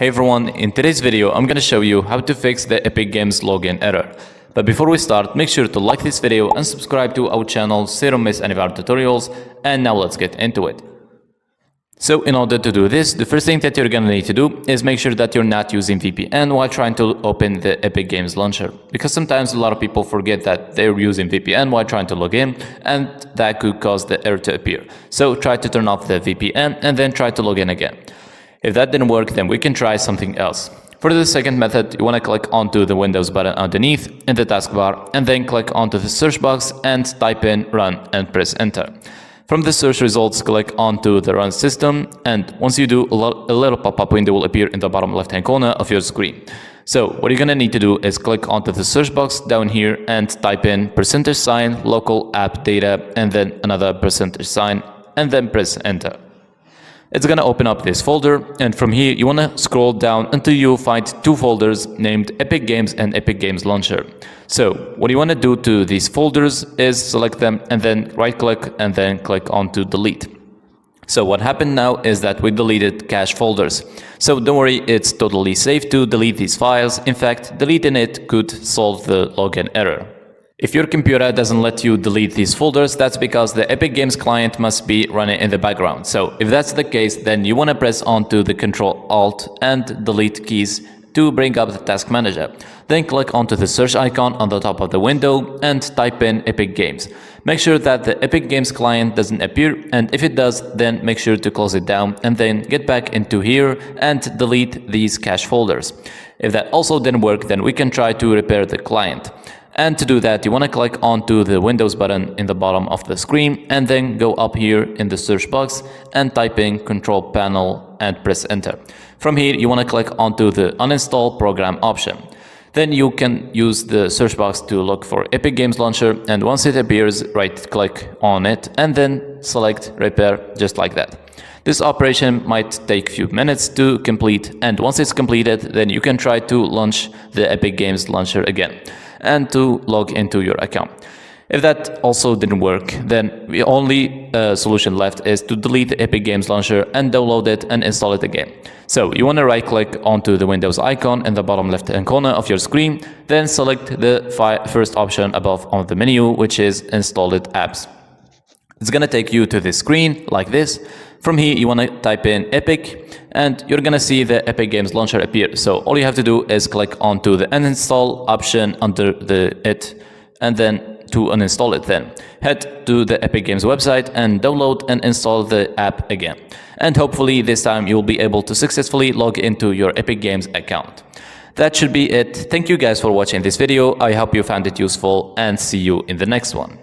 Hey everyone, in today's video I'm gonna show you how to fix the Epic Games login error. But before we start, make sure to like this video and subscribe to our channel so you don't miss any of our tutorials. And now let's get into it. So in order to do this, the first thing that you're gonna need to do is make sure that you're not using VPN while trying to open the Epic Games launcher. Because sometimes a lot of people forget that they're using VPN while trying to log in, and that could cause the error to appear. So try to turn off the VPN and then try to log in again. If that didn't work, then we can try something else. For the second method, you want to click onto the Windows button underneath in the taskbar and then click onto the search box and type in run and press enter. From the search results, click onto the run system, and once you do, a little pop-up window will appear in the bottom left-hand corner of your screen. So what you're going to need to do is click onto the search box down here and type in %, local app data, and then another %, and then press enter. It's going to open up this folder, and from here you want to scroll down until you find two folders named Epic Games and Epic Games Launcher. So what you want to do to these folders is select them and then right click and then click on to delete. So what happened now is that we deleted cache folders. So don't worry, it's totally safe to delete these files. In fact, deleting it could solve the login error. If your computer doesn't let you delete these folders, that's because the Epic Games client must be running in the background. So if that's the case, then you want to press onto the Ctrl Alt and Delete keys to bring up the task manager. Then click onto the search icon on the top of the window and type in Epic Games. Make sure that the Epic Games client doesn't appear, and if it does, then make sure to close it down and then get back into here and delete these cache folders. If that also didn't work, then we can try to repair the client. And to do that, you want to click onto the Windows button in the bottom of the screen and then go up here in the search box and type in Control Panel and press enter. From here, you want to click onto the Uninstall Program option. Then you can use the search box to look for Epic Games Launcher, and once it appears, right click on it and then select Repair, just like that. This operation might take a few minutes to complete, and once it's completed, then you can try to launch the Epic Games Launcher again and to log into your account. If that also didn't work, then the only solution left is to delete the Epic Games Launcher and download it and install it again. So you want to right click onto the Windows icon in the bottom left hand corner of your screen, then select the first option above on the menu, which is Installed Apps. It's going to take you to this screen like this. From here, you want to type in Epic, and you're going to see the Epic Games Launcher appear. So all you have to do is click onto the uninstall option under it, and then to uninstall it, then head to the Epic Games website and download and install the app again. And hopefully this time you'll be able to successfully log into your Epic Games account. That should be it. Thank you guys for watching this video. I hope you found it useful, and see you in the next one.